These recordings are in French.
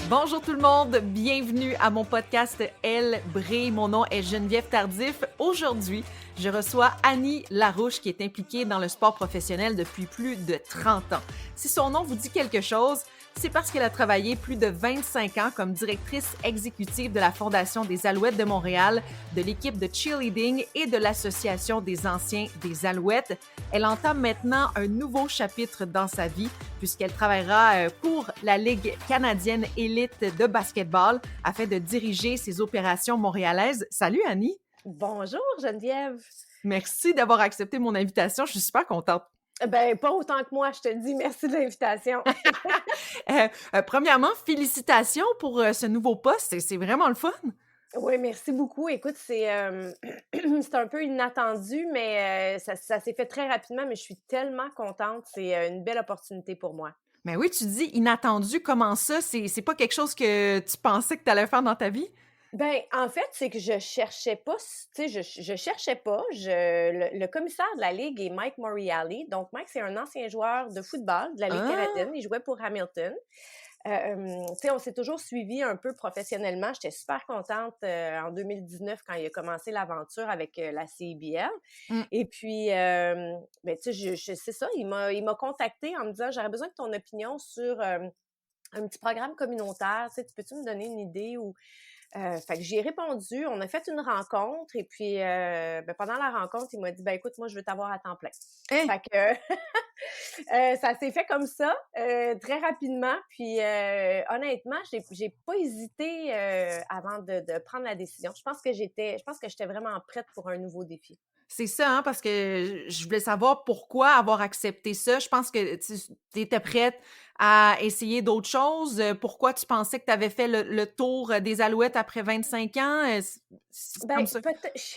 Bonjour tout le monde, bienvenue à mon podcast Elle brille. Mon nom est Geneviève Tardif. Aujourd'hui, je reçois Annie Larouche qui est impliquée dans le sport professionnel depuis plus de 30 ans. Si son nom vous dit quelque chose, c'est parce qu'elle a travaillé plus de 25 ans comme directrice exécutive de la Fondation des Alouettes de Montréal, de l'équipe de cheerleading et de l'Association des anciens des Alouettes. Elle entame maintenant un nouveau chapitre dans sa vie puisqu'elle travaillera pour la Ligue canadienne élite de basketball afin de diriger ses opérations montréalaises. Salut Annie! Bonjour Geneviève! Merci d'avoir accepté mon invitation, je suis super contente. Ben, pas autant que moi, je te le dis. Merci de l'invitation. Premièrement, félicitations pour ce nouveau poste, c'est vraiment le fun. Oui, merci beaucoup. Écoute, c'est c'est un peu inattendu, mais ça s'est fait très rapidement, mais je suis tellement contente. C'est une belle opportunité pour moi. Mais oui, tu dis inattendu, comment ça? C'est pas quelque chose que tu pensais que tu allais faire dans ta vie? Ben, en fait, c'est que je cherchais pas, tu sais, je cherchais pas. Le commissaire de la Ligue est Mike Morreale. Donc, Mike, c'est un ancien joueur de football de la Ligue canadienne. Ah! Il jouait pour Hamilton. Tu sais, on s'est toujours suivi un peu professionnellement. J'étais super contente en 2019 quand il a commencé l'aventure avec la CIBL. Mmh. Et puis, ben, tu sais, c'est ça, il m'a contacté en me disant, j'aurais besoin de ton opinion sur un petit programme communautaire. Tu sais, peux-tu me donner une idée? Ou fait que j'y ai répondu, on a fait une rencontre et puis ben, pendant la rencontre, il m'a dit: «Ben écoute, moi je veux t'avoir à temps plein». Hein? Fait que ça s'est fait comme ça, très rapidement. Puis honnêtement, j'ai pas hésité avant de prendre la décision. Je pense que j'étais vraiment prête pour un nouveau défi. C'est ça, hein, parce que je voulais savoir pourquoi avoir accepté ça. Je pense que tu étais prête à essayer d'autres choses. Pourquoi tu pensais que tu avais fait le tour des Alouettes après 25 ans? C'est Ben, comme ça.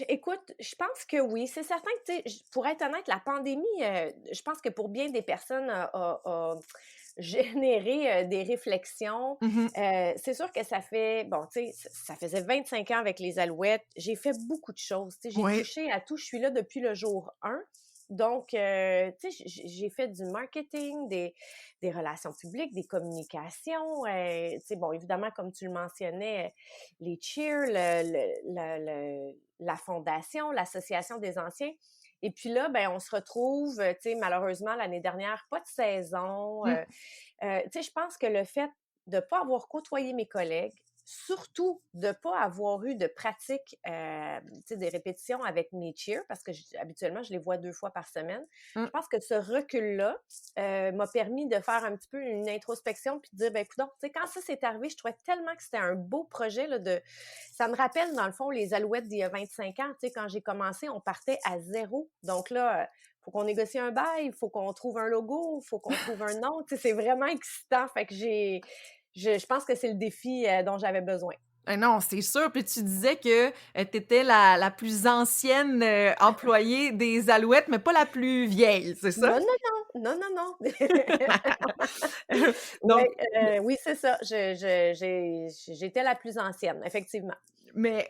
écoute, je pense que oui. C'est certain que, tu sais, pour être honnête, la pandémie, je pense que pour bien des personnes, a généré des réflexions. Mhm. C'est sûr que ça fait, bon, tu sais, ça faisait 25 ans avec les Alouettes. J'ai fait beaucoup de choses. Tu sais, j'ai Oui. touché à tout. Je suis là depuis le jour 1. Donc, tu sais, j'ai fait du marketing, des relations publiques, des communications. Tu sais, bon, évidemment, comme tu le mentionnais, les cheers, la fondation, l'association des anciens. Et puis là, ben, on se retrouve, tu sais, malheureusement, l'année dernière, pas de saison. Mm. Tu sais, je pense que le fait de ne pas avoir côtoyé mes collègues, surtout de ne pas avoir eu de pratique, tu sais, des répétitions avec mes cheers, parce que habituellement, je les vois 2 fois par semaine. Je Mm. pense que ce recul-là m'a permis de faire un petit peu une introspection puis de dire, ben écoute, tu sais, quand ça s'est arrivé, je trouvais tellement que c'était un beau projet là, ça me rappelle, dans le fond, les Alouettes d'il y a 25 ans. Tu sais, quand j'ai commencé, on partait à zéro. Donc là, faut qu'on négocie un bail, il faut qu'on trouve un logo, il faut qu'on trouve un nom. Tu sais, c'est vraiment excitant. Fait que je pense que c'est le défi dont j'avais besoin. Non, c'est sûr. Puis tu disais que tu étais la plus ancienne employée des Alouettes, mais pas la plus vieille, c'est ça? Non, non, non, non, non, non. Donc, Ouais, oui, c'est ça. J'étais la plus ancienne, effectivement. mais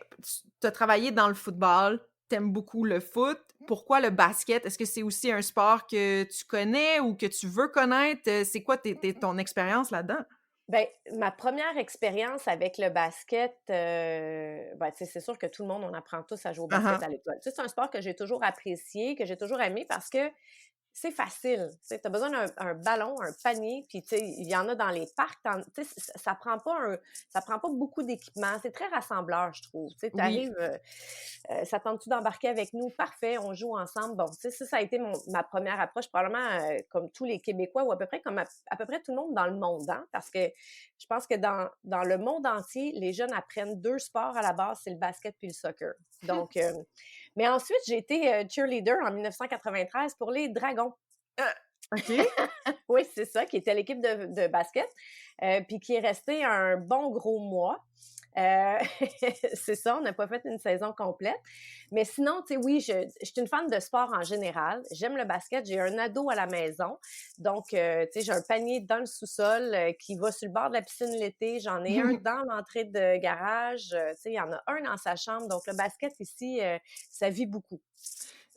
tu as travaillé dans le football, t'aimes beaucoup le foot. Pourquoi le basket? Est-ce que c'est aussi un sport que tu connais ou que tu veux connaître? C'est quoi ton expérience là-dedans? Ben, ma première expérience avec le basket, ben, tu sais, c'est sûr que tout le monde, on apprend tous à jouer au Ah basket ah. à l'école. Tu sais, c'est un sport que j'ai toujours apprécié, que j'ai toujours aimé parce que c'est facile. Tu sais, tu as besoin d'un ballon, un panier, puis tu sais, il y en a dans les parcs. Tu sais, ça prend pas beaucoup d'équipement. C'est très rassembleur, je trouve. Tu sais, tu Oui. arrives, ça tente-tu d'embarquer avec nous? Parfait, on joue ensemble. Bon, tu sais, ça a été ma première approche, probablement comme tous les Québécois ou à peu près comme à peu près tout le monde dans le monde, hein? Parce que je pense que dans le monde entier, les jeunes apprennent 2 sports à la base, c'est le basket puis le soccer. Donc, mais ensuite, j'ai été cheerleader en 1993 pour les Dragons. Euh, OK. Oui, c'est ça, qui était l'équipe de basket, puis qui est resté un bon gros mois. Euh, c'est ça, on n'a pas fait une saison complète. Mais sinon, tu sais, oui, je suis une fan de sport en général. J'aime le basket. J'ai un ado à la maison. Donc, tu sais, j'ai un panier dans le sous-sol qui va sur le bord de la piscine l'été. J'en ai un dans l'entrée de garage. Tu sais, il y en a un dans sa chambre. Donc, le basket ici, ça vit beaucoup.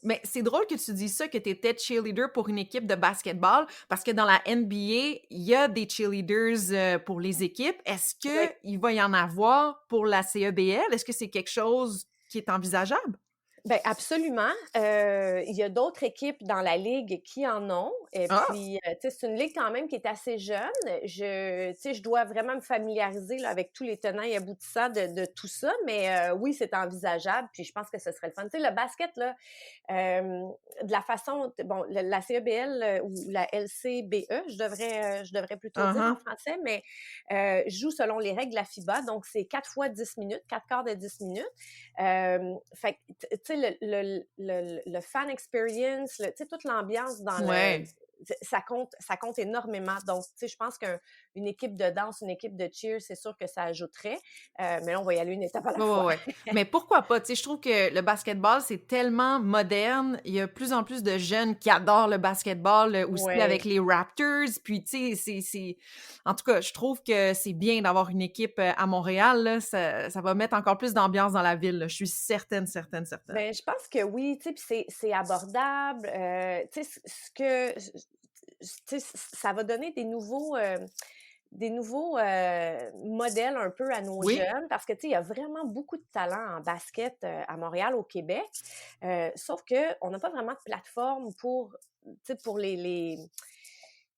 Mais c'est drôle que tu dises ça, que tu étais cheerleader pour une équipe de basketball, parce que dans la NBA, il y a des cheerleaders pour les équipes. Est-ce Oui. qu'il va y en avoir pour la CEBL? Est-ce que c'est quelque chose qui est envisageable? Ben absolument. Il y a d'autres équipes dans la ligue qui en ont. Et Ah! puis, tu sais, c'est une ligue quand même qui est assez jeune. Tu sais, je dois vraiment me familiariser là, avec tous les tenants et aboutissants de tout ça. Mais oui, c'est envisageable. Puis, je pense que ce serait le fun. Tu sais, le basket, là, de la façon, bon, la CEBL ou la LCBE, je devrais plutôt dire en Uh-huh. français, mais joue selon les règles de la FIBA. Donc, c'est 4 fois 10 minutes, 4 quarts de 10 minutes. Fait que, tu sais, le fan experience, tu sais, toute l'ambiance dans Ouais. ça compte énormément. Donc, tu sais, je pense qu'une équipe de danse, une équipe de cheer, c'est sûr que ça ajouterait. Mais là, on va y aller une étape à la Ouais, ouais, fois. ouais. Mais pourquoi pas? Tu sais, je trouve que le basketball, c'est tellement moderne. Il y a de plus en plus de jeunes qui adorent le basketball aussi avec Ouais. les Raptors. Puis, tu sais, En tout cas, je trouve que c'est bien d'avoir une équipe à Montréal, là. Ça va mettre encore plus d'ambiance dans la ville, là. Je suis certaine, certaine, certaine. Ben, je pense que oui, tu sais, puis c'est abordable. Tu sais, tu sais, ça va donner des nouveaux modèles un peu à nos Oui, jeunes parce que, tu sais, il y a vraiment beaucoup de talent en basket à Montréal, au Québec. Sauf qu'on n'a pas vraiment de plateforme pour, tu sais, pour les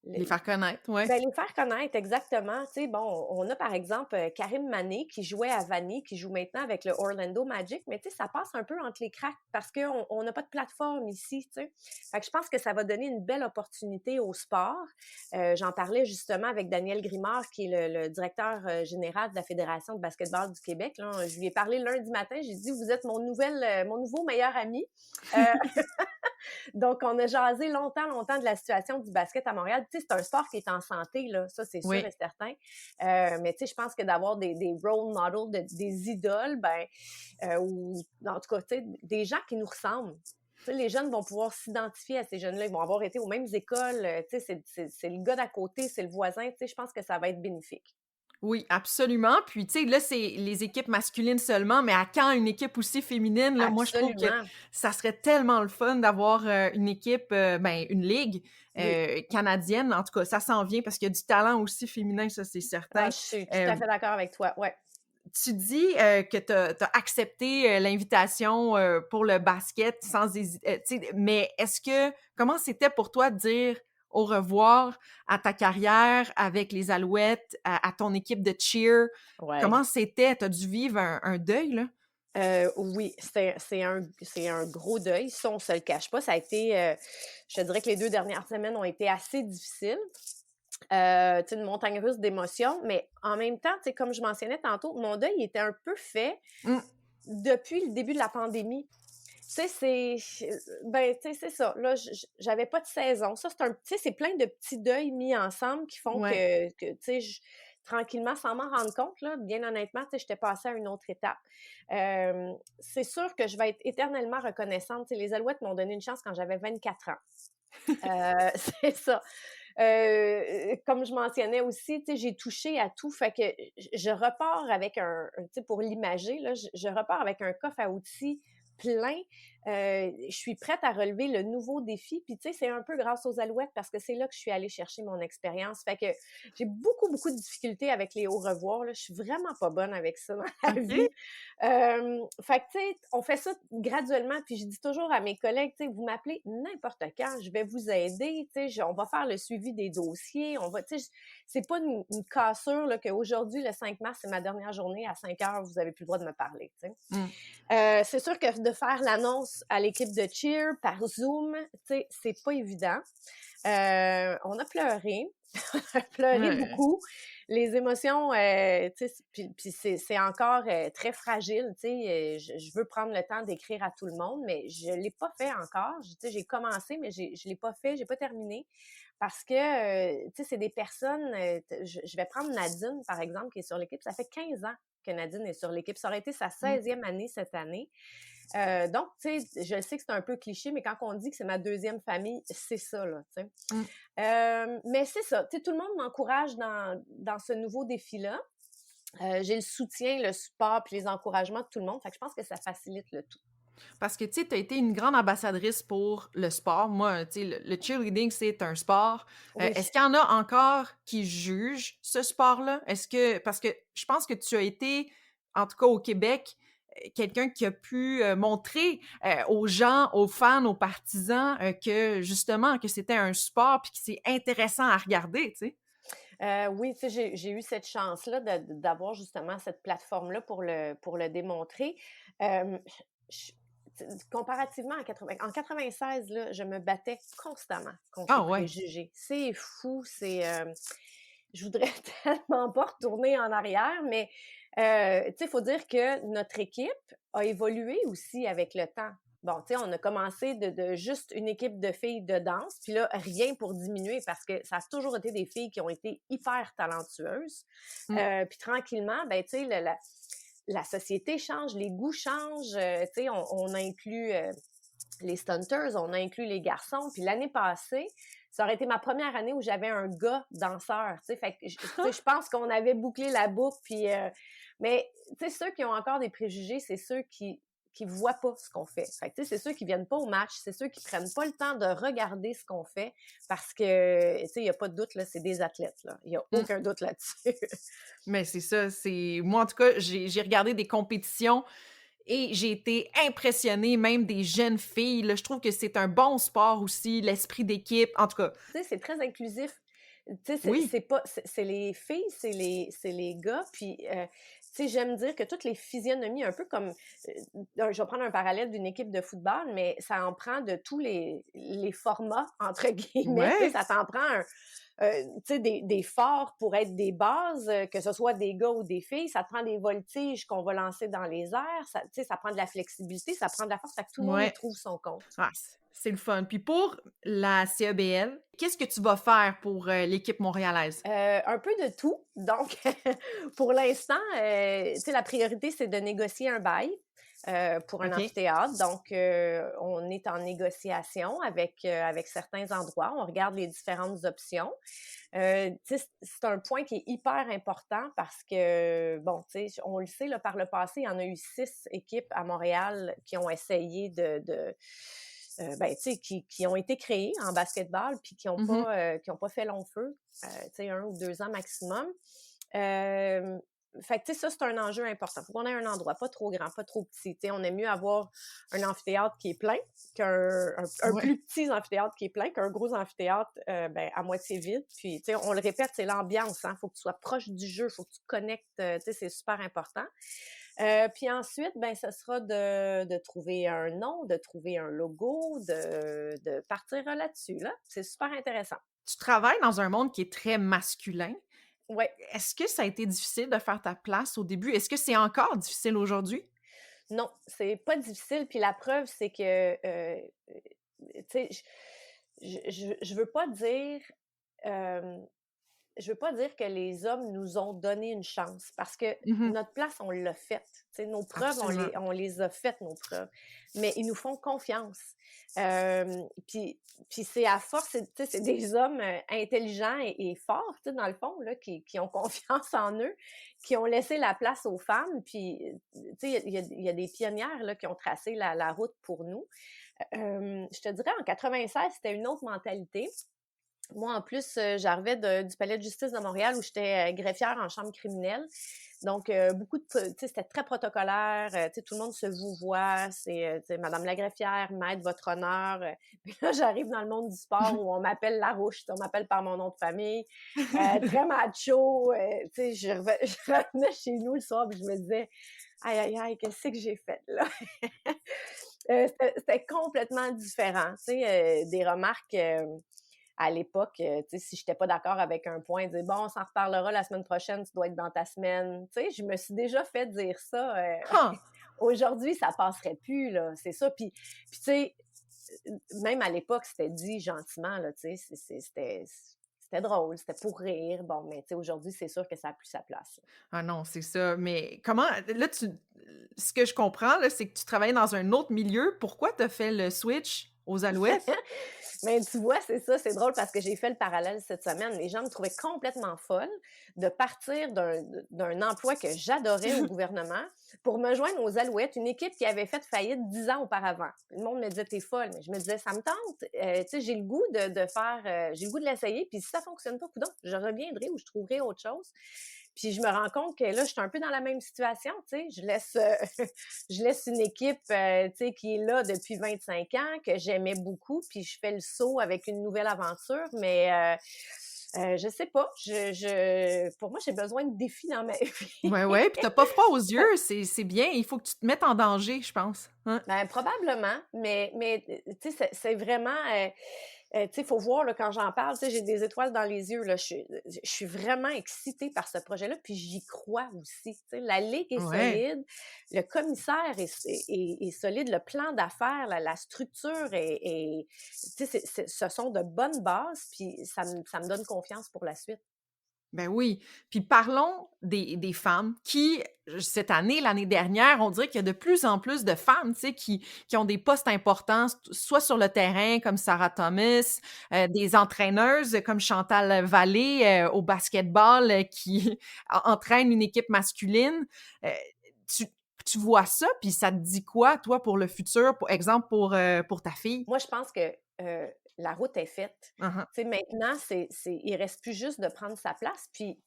les- faire connaître, ouais. ben, les faire connaître, exactement. Tu sais, bon, on a par exemple Karim Mané qui jouait à Vanier, qui joue maintenant avec le Orlando Magic, mais tu sais, ça passe un peu entre les cracks parce qu'on n'a pas de plateforme ici, tu sais. Fait que je pense que ça va donner une belle opportunité au sport. J'en parlais justement avec Daniel Grimard, qui est le directeur général de la Fédération de basketball du Québec. Là. Je lui ai parlé lundi matin, j'ai dit, vous êtes mon nouveau meilleur ami. Euh, donc, on a jasé longtemps, longtemps de la situation du basket à Montréal. Tu sais, c'est un sport qui est en santé, là, ça, c'est sûr Oui. et certain. Mais tu sais, je pense que d'avoir des role models, des idoles, ben, ou en tout cas, tu sais, des gens qui nous ressemblent. Tu sais, les jeunes vont pouvoir s'identifier à ces jeunes-là. Ils vont avoir été aux mêmes écoles. Tu sais, c'est le gars d'à côté, c'est le voisin. Tu sais, je pense que ça va être bénéfique. Oui, absolument. Puis, tu sais, là, c'est les équipes masculines seulement, mais à quand une équipe aussi féminine? Là, moi, je trouve que Absolument. ça serait tellement le fun d'avoir une équipe, ben, une ligue Oui. canadienne. En tout cas, ça s'en vient parce qu'il y a du talent aussi féminin, ça, c'est Ah, certain. je suis tout à Euh, fait d'accord avec toi. Ouais. Tu dis que tu as accepté l'invitation pour le basket sans hésiter. Mais comment c'était pour toi de dire au revoir à ta carrière avec les Alouettes, à ton équipe de cheer? Ouais. Comment c'était? Tu as dû vivre un deuil, là? Oui, c'est un gros deuil, ça, on se le cache pas. Ça a été, je te dirais que les 2 dernières semaines ont été assez difficiles. Tu sais, une montagne russe d'émotions, mais en même temps, tu sais, comme je mentionnais tantôt, mon deuil était un peu fait Mmh, depuis le début de la pandémie. Tu sais, ben, tu sais, c'est ça. Là, j'avais pas de saison. Ça, tu sais, c'est plein de petits deuils mis ensemble qui font ouais. tu sais, tranquillement, sans m'en rendre compte, là, bien honnêtement, tu sais, j'étais passée à une autre étape. C'est sûr que je vais être éternellement reconnaissante. Tu sais, les Alouettes m'ont donné une chance quand j'avais 24 ans. C'est ça. Comme je mentionnais aussi, tu sais, j'ai touché à tout, fait que je repars avec tu sais, pour l'imager, là, je repars avec un coffre à outils plein. Je suis prête à relever le nouveau défi. Puis, tu sais, c'est un peu grâce aux Alouettes parce que c'est là que je suis allée chercher mon expérience. Fait que j'ai beaucoup, beaucoup de difficultés avec les au revoir. Là. Je suis vraiment pas bonne avec ça dans la OK. vie. Fait que, tu sais, on fait ça graduellement. Puis, je dis toujours à mes collègues, tu sais, vous m'appelez n'importe quand, je vais vous aider. Tu sais, on va faire le suivi des dossiers. On va, tu sais, c'est pas une cassure là, qu'aujourd'hui, le 5 mars, c'est ma dernière journée. À 5 heures, vous avez plus le droit de me parler. Tu sais. Mmh. C'est sûr que de faire l'annonce à l'équipe de cheer par Zoom, tu sais, c'est pas évident. On a pleuré, on a pleuré Ouais. beaucoup. Les émotions, tu sais, puis c'est encore très fragile, tu sais. Je veux prendre le temps d'écrire à tout le monde, mais je l'ai pas fait encore. Tu sais, j'ai commencé, mais je l'ai pas fait, j'ai pas terminé parce que, tu sais, c'est des personnes. Je vais prendre Nadine par exemple qui est sur l'équipe. Ça fait 15 ans que Nadine est sur l'équipe. Ça aurait été sa Mmh. 16e année cette année. Donc, tu sais, je sais que c'est un peu cliché, mais quand on dit que c'est ma deuxième famille, c'est ça, là, tu sais. Mmh. Mais c'est ça, tu sais, tout le monde m'encourage dans ce nouveau défi-là. J'ai le soutien, le support puis les encouragements de tout le monde. Fait que je pense que ça facilite le tout. Parce que, tu sais, tu as été une grande ambassadrice pour le sport. Moi, tu sais, le cheerleading, c'est un sport. Oui. Est-ce qu'il y en a encore qui jugent ce sport-là? Est-ce que... Parce que je pense que tu as été, en tout cas au Québec, quelqu'un qui a pu montrer aux gens, aux fans, aux partisans que, justement, que c'était un sport puis que c'est intéressant à regarder, tu sais. Oui, tu sais, j'ai eu cette chance-là d'avoir justement cette plateforme-là pour le démontrer. Je comparativement en 96, là, je me battais constamment contre les Ah ouais. préjugés. C'est fou, je voudrais tellement pas retourner en arrière, mais tu sais, il faut dire que notre équipe a évolué aussi avec le temps. Bon, tu sais, on a commencé de juste une équipe de filles de danse, puis là, rien pour diminuer parce que ça a toujours été des filles qui ont été hyper talentueuses. Mm. Puis tranquillement, ben, tu sais, la société change, les goûts changent. Tu sais, on inclut les stunters, on a inclus les garçons. Puis l'année passée, ça aurait été ma première année où j'avais un gars danseur, tu sais. Fait que je pense qu'on avait bouclé la boucle. Puis, mais tu sais, ceux qui ont encore des préjugés, c'est ceux qui voient pas ce qu'on fait. Fait que, tu sais, c'est ceux qui viennent pas au match, c'est ceux qui prennent pas le temps de regarder ce qu'on fait parce que, tu sais, il y a pas de doute, là, c'est des athlètes, là. Il y a Mm. aucun doute là-dessus. Mais c'est ça, c'est... Moi, en tout cas, j'ai regardé des compétitions et j'ai été impressionnée, même des jeunes filles, là. Je trouve que c'est un bon sport aussi, l'esprit d'équipe, en tout cas. Tu sais, c'est très inclusif. Tu sais, Oui. c'est pas, c'est les filles, c'est les gars, puis tu sais, j'aime dire que toutes les physionomies, un peu comme, je vais prendre un parallèle d'une équipe de football, mais ça en prend de tous les formats, entre guillemets, tu sais, Ouais. ça t'en prend tu sais, des forts pour être des bases, que ce soit des gars ou des filles, ça te prend des voltiges qu'on va lancer dans les airs, ça, tu sais, ça prend de la flexibilité, ça prend de la force, fait que tout le monde y Ouais. trouve son compte. Ah, c'est le fun. Puis pour la CEBL, qu'est-ce que tu vas faire pour l'équipe montréalaise? Un peu de tout. Donc, pour l'instant, tu sais, la priorité, c'est de négocier un bail pour un OK. amphithéâtre. Donc, on est en négociation avec certains endroits. On regarde les différentes options. Tu sais, c'est un point qui est hyper important parce que, bon, tu sais, on le sait, là, par le passé, il y en a eu 6 équipes à Montréal qui ont essayé ben, tu sais, qui ont été créées en basketball puis Mhm. qui ont pas fait long feu, tu sais, 1 ou 2 ans maximum. Fait que, tu sais, ça, c'est un enjeu important. Faut qu'on ait un endroit pas trop grand, pas trop petit. Tu sais, on aime mieux avoir un amphithéâtre qui est plein qu'un Ouais. plus petit amphithéâtre qui est plein qu'un gros amphithéâtre ben, à moitié vide. Puis, tu sais, on le répète, c'est l'ambiance. Hein? Faut que tu sois proche du jeu, faut que tu te connectes. Tu sais, c'est super important. Puis ensuite, ben, ce sera de trouver un nom, de trouver un logo, de partir là-dessus. Là. C'est super intéressant. Tu travailles dans un monde qui est très masculin. Ouais. Est-ce que ça a été difficile de faire ta place au début? Est-ce que c'est encore difficile aujourd'hui? Non, c'est pas difficile. Puis la preuve, c'est que, tu sais, je veux pas dire, euh, je veux pas dire que les hommes nous ont donné une chance parce que Mhm. notre place, on l'a faite. Tu sais, nos preuves, Absolument. on les a faites, nos preuves. Mais ils nous font confiance. Puis c'est à force, tu sais, c'est des hommes intelligents et forts, tu sais, dans le fond, là, qui ont confiance en eux, qui ont laissé la place aux femmes. Puis, tu sais, il y a des pionnières là, qui ont tracé la route pour nous. Je te dirais, en 96, c'était une autre mentalité. Moi, en plus, j'arrivais du palais de justice de Montréal où j'étais greffière en chambre criminelle. Donc, beaucoup de, tu sais, c'était très protocolaire. Tu sais, tout le monde se vouvoie. C'est, tu sais, Madame la greffière, maître, votre honneur. Puis là, j'arrive dans le monde du sport où on m'appelle Larouche. On m'appelle par mon nom de famille. Très macho. Tu sais, je revenais chez nous le soir et je me disais, aïe, aïe, aïe, qu'est-ce que j'ai fait là? C'était complètement différent. Tu sais, des remarques à l'époque, tu sais, si j'étais pas d'accord avec un point, dire bon, on s'en reparlera la semaine prochaine, tu dois être dans ta semaine. Tu sais, je me suis déjà fait dire ça. Huh. Aujourd'hui, ça passerait plus, là. C'est ça. Puis tu sais, même à l'époque, c'était dit gentiment, là, tu sais, c'était drôle, c'était pour rire. Bon, mais tu sais, aujourd'hui, c'est sûr que ça a plus sa place. Ah non, c'est ça. Mais comment... Là, ce que je comprends, là, c'est que tu travailles dans un autre milieu. Pourquoi tu as fait le switch aux Alouettes? Mais tu vois, c'est ça, c'est drôle parce que j'ai fait le parallèle cette semaine. Les gens me trouvaient complètement folle de partir d'un emploi que j'adorais au gouvernement pour me joindre aux Alouettes, une équipe qui avait fait faillite 10 ans auparavant. Le monde me disait, t'es folle, mais je me disais, ça me tente. Tu sais, j'ai le goût de faire, j'ai le goût de l'essayer, puis si ça fonctionne pas, coudonc, je reviendrai ou je trouverai autre chose. Puis je me rends compte que là, je suis un peu dans la même situation, tu sais. Je laisse une équipe, tu sais, qui est là depuis 25 ans, que j'aimais beaucoup, puis je fais le saut avec une nouvelle aventure, mais je sais pas. Pour moi, j'ai besoin de défis dans ma vie. Ouais, puis t'as pas froid aux yeux, c'est bien. Il faut que tu te mettes en danger, je pense. Hein? Ben, probablement, mais tu sais, c'est vraiment, tu sais, il faut voir, là, quand j'en parle, tu sais, j'ai des étoiles dans les yeux, là. Je suis vraiment excitée par ce projet-là, puis j'y crois aussi. Tu sais, la ligue est Ouais. solide, le commissaire est solide, le plan d'affaires, la structure tu sais, ce sont de bonnes bases, puis ça me donne confiance pour la suite. Ben oui. Puis parlons des femmes qui, cette année, l'année dernière, on dirait qu'il y a de plus en plus de femmes, tu sais, qui ont des postes importants, soit sur le terrain, comme Sarah Thomas, des entraîneuses comme Chantal Vallée au basketball qui entraîne une équipe masculine. Euh, tu, tu vois ça, puis ça te dit quoi, toi, pour le futur, pour exemple, pour ta fille? Moi, je pense que la route est faite. Uh-huh. Tu sais, maintenant, il reste plus juste de prendre sa place. Puis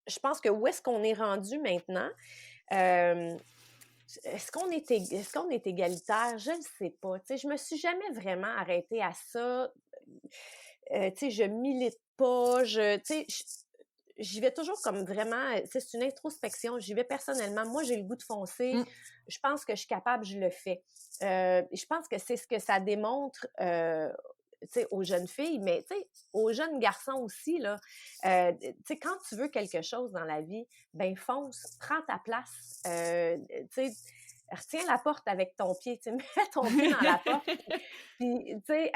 je pense que où est-ce qu'on est rendu maintenant? Euh, est-ce qu'on est égalitaire? Je ne sais pas. Tu sais, je me suis jamais vraiment arrêtée à ça. Tu sais, je milite pas. Tu sais, j'y vais toujours comme vraiment, c'est une introspection, j'y vais personnellement. Moi, j'ai le goût de foncer. Mm. Je pense que je suis capable, je le fais. Je pense que c'est ce que ça démontre tu sais, aux jeunes filles, mais tu sais, aux jeunes garçons aussi, là. Tu sais, quand tu veux quelque chose dans la vie, ben fonce, prends ta place. Tu sais, retiens la porte avec ton pied, tu sais, mets ton pied dans la porte, puis tu sais,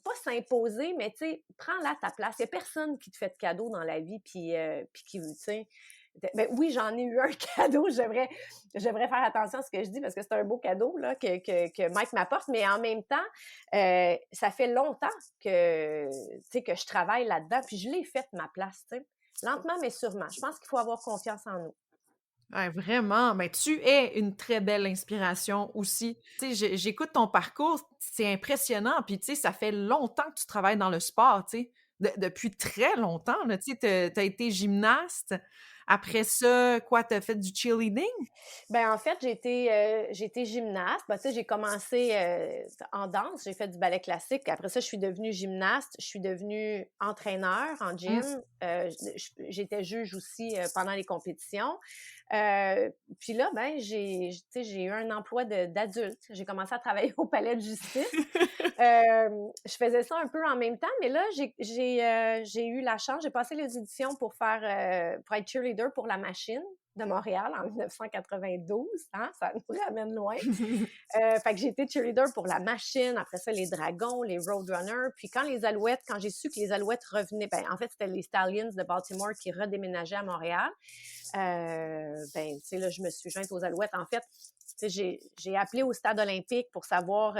pas s'imposer, mais tu sais, prends-la ta place. Il n'y a personne qui te fait de cadeau dans la vie, puis qui, tu sais, ben oui, j'en ai eu un cadeau. Je devrais faire attention à ce que je dis parce que c'est un beau cadeau là, que Mike m'apporte. Mais en même temps, ça fait longtemps que, tu sais, que je travaille là-dedans. Puis je l'ai faite, ma place. Tu sais. Lentement, mais sûrement. Je pense qu'il faut avoir confiance en nous. Ouais, vraiment, mais tu es une très belle inspiration aussi. Tu sais, j'écoute ton parcours, c'est impressionnant, puis tu sais, ça fait longtemps que tu travailles dans le sport, tu sais, depuis très longtemps, là, tu sais, tu as été gymnaste. Après ça, quoi, tu as fait du cheerleading? Ben en fait, j'ai été gymnaste. Ben, tu sais, j'ai commencé en danse, j'ai fait du ballet classique. Après ça, je suis devenue gymnaste, je suis devenue entraîneur en Mmh. gym. J'étais juge aussi pendant les compétitions. Puis là, ben tu sais, j'ai eu un emploi d'adulte. J'ai commencé à travailler au palais de justice. Je faisais ça un peu en même temps, mais là, j'ai eu la chance, j'ai passé les auditions pour être cheerleader pour la machine de Montréal en 1992, hein, ça nous ramène loin. Fait que j'ai été cheerleader pour la machine, après ça, les Dragons, les Roadrunners. Puis quand j'ai su que les Alouettes revenaient, ben en fait, c'était les Stallions de Baltimore qui redéménageaient à Montréal. Ben, tu sais, là, je me suis jointe aux Alouettes. En fait, tu sais, j'ai appelé au stade olympique pour savoir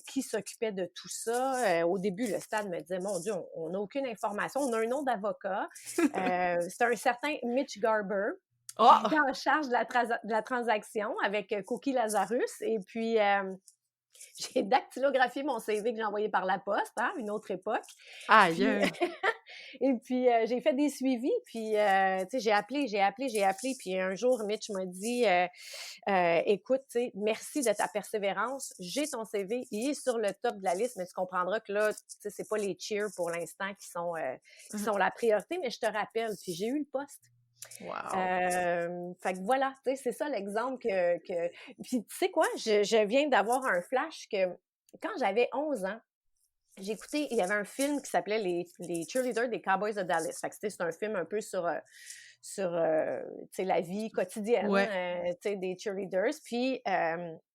qui s'occupait de tout ça. Au début, le stade me disait, mon Dieu, on n'a aucune information. On a un nom d'avocat. C'est un certain Mitch Garber qui Oh! était en charge de la transaction avec Cookie Lazarus. Et puis, j'ai dactylographié mon CV que j'ai envoyé par la poste, hein, une autre époque. Aïe, Puis, aïe! et puis, j'ai fait des suivis. Puis, tu sais, j'ai appelé. Puis, un jour, Mitch m'a dit, écoute, tu sais, merci de ta persévérance. J'ai ton CV. Il est sur le top de la liste, mais tu comprendras que là, tu sais, c'est pas les cheers pour l'instant qui sont la priorité, mais je te rappelle. Puis, j'ai eu le poste. Wow! Fait que voilà, tu sais, c'est ça l'exemple Puis tu sais quoi, je viens d'avoir un flash que quand j'avais 11 ans, j'ai écouté, il y avait un film qui s'appelait les Cheerleaders des Cowboys de Dallas. Fait que c'est un film un peu sur tu sais, la vie quotidienne Ouais. tu sais, des cheerleaders. Puis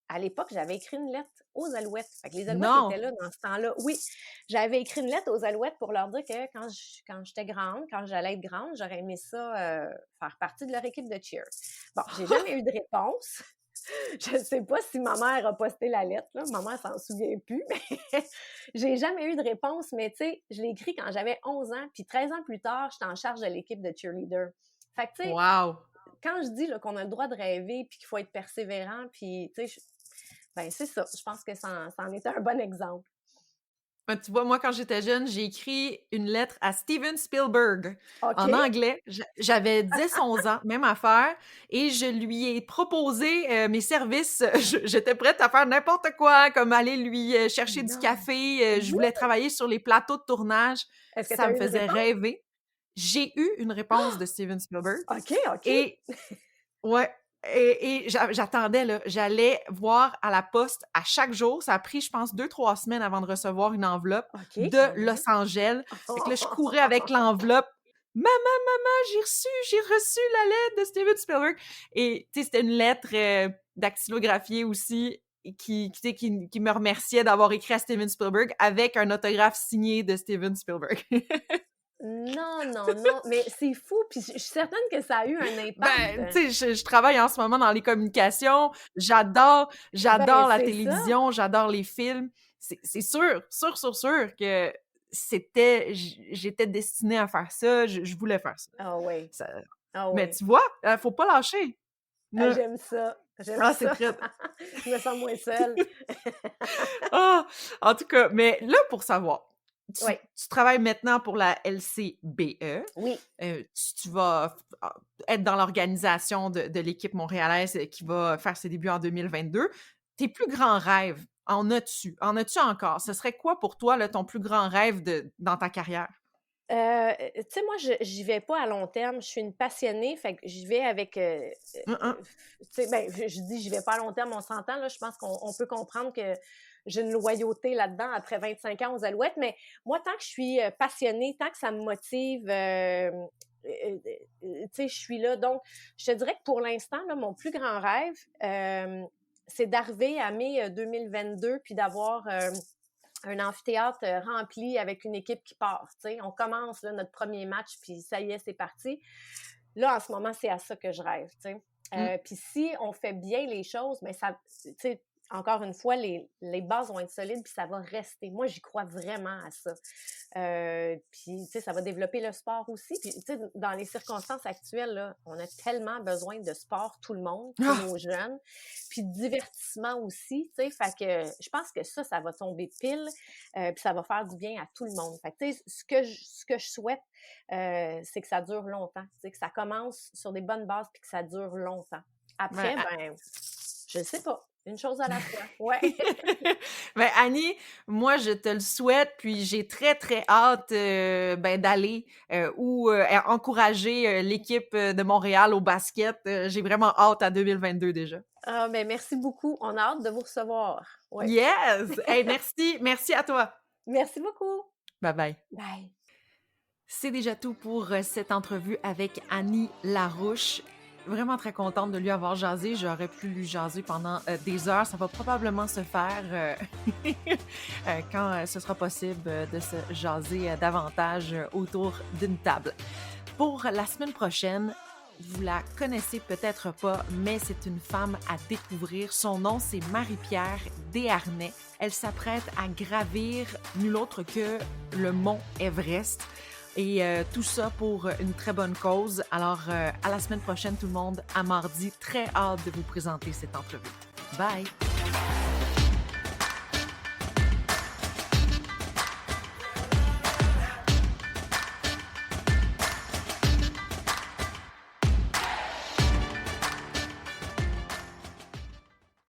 à l'époque, j'avais écrit une lettre aux Alouettes. Fait que les Alouettes Non! étaient là dans ce temps-là. Oui, j'avais écrit une lettre aux Alouettes pour leur dire que quand j'étais grande, quand j'allais être grande, j'aurais aimé ça faire partie de leur équipe de cheer. Bon, j'ai jamais eu de réponse. Je sais pas si ma mère a posté la lettre, là. Ma mère s'en souvient plus, mais j'ai jamais eu de réponse. Mais tu sais, je l'ai écrit quand j'avais 11 ans, puis 13 ans plus tard, j'étais en charge de l'équipe de cheerleader. Fait que tu sais, Wow! quand je dis là, qu'on a le droit de rêver, puis qu'il faut être persévérant, puis tu sais, ben c'est ça. Je pense que ça en est un bon exemple. Ben, tu vois, moi, quand j'étais jeune, j'ai écrit une lettre à Steven Spielberg en OK. anglais. J'avais 10-11 ans, même affaire, et je lui ai proposé mes services. J'étais prête à faire n'importe quoi, comme aller lui chercher du Non. café. Je voulais travailler sur les plateaux de tournage. Est-ce que tu Ça as me eu une faisait réponse? rêver. J'ai eu une réponse de Steven Spielberg OK, OK. et ouais. Et j'attendais, là. J'allais voir à la poste à chaque jour. Ça a pris, je pense, 2-3 semaines avant de recevoir une enveloppe OK, de quand même. Los Angeles. Fait que là, je courais avec l'enveloppe. Maman, j'ai reçu la lettre de Steven Spielberg. Et, tu sais, c'était une lettre dactylographiée aussi qui me remerciait d'avoir écrit à Steven Spielberg avec un autographe signé de Steven Spielberg. Non, non, non, mais c'est fou, puis je suis certaine que ça a eu un Ben, impact. tu sais, je travaille en ce moment dans les communications. Ben, J'adore la c'est ça. télévision, j'adore les films. C'est sûr que j'étais destinée à faire ça. Je voulais faire ça. Ah oui, Ça- ah Mais oui. tu vois, faut pas lâcher. Ah, Ne- j'aime ça, j'aime Ah, c'est ça. très... Je me sens moins seule. Ah! En tout cas, mais là, pour savoir, Oui, tu travailles maintenant pour la LCBE. oui. Tu vas être dans l'organisation de l'équipe montréalaise qui va faire ses débuts en 2022. Tes plus grands rêves, en as-tu? En as-tu encore? Ce serait quoi pour toi, là, ton plus grand rêve dans ta carrière? Tu sais, moi, j'y vais pas à long terme. Je suis une passionnée, fait que j'y vais avec, Hein, hein. tu sais, ben, je dis j'y vais pas à long terme, on s'entend, là. Je pense qu'on peut comprendre que j'ai une loyauté là-dedans après 25 ans aux Alouettes, mais moi, tant que je suis passionnée, tant que ça me motive, tu sais, je suis là. Donc, je te dirais que pour l'instant, là, mon plus grand rêve, c'est d'arriver à mai 2022 puis d'avoir un amphithéâtre rempli avec une équipe qui part. T'sais. On commence là, notre premier match, puis ça y est, c'est parti. Là, en ce moment, c'est à ça que je rêve. Mm. Puis si on fait bien les choses, mais ça, encore une fois, les bases vont être solides, puis ça va rester. Moi, j'y crois vraiment à ça. Puis, ça va développer le sport aussi. Puis, dans les circonstances actuelles, là, on a tellement besoin de sport, tout le monde, tous Ah! nos jeunes. Puis, de divertissement aussi, fait que je pense que ça va tomber pile, puis ça va faire du bien à tout le monde. Fait que, ce que je souhaite, c'est que ça dure longtemps, que ça commence sur des bonnes bases, puis que ça dure longtemps. Après, Ben, je ne sais pas. Une chose à la fois. Ouais. Ben, Annie, moi, je te le souhaite, puis j'ai très, très hâte d'aller ou encourager l'équipe de Montréal au basket. J'ai vraiment hâte à 2022 déjà. Ah, ben merci beaucoup. On a hâte de vous recevoir. Ouais. Yes! Hey, merci. Merci à toi. Merci beaucoup. Bye-bye. Bye. C'est déjà tout pour cette entrevue avec Annie Larouche. Vraiment très contente de lui avoir jasé. J'aurais pu lui jaser pendant des heures. Ça va probablement se faire quand ce sera possible de se jaser davantage autour d'une table. Pour la semaine prochaine, vous la connaissez peut-être pas, mais c'est une femme à découvrir. Son nom, c'est Marie-Pierre Desharnais. Elle s'apprête à gravir nul autre que le mont Everest. Et tout ça pour une très bonne cause. Alors, à la semaine prochaine, tout le monde, à mardi. Très hâte de vous présenter cette entrevue. Bye!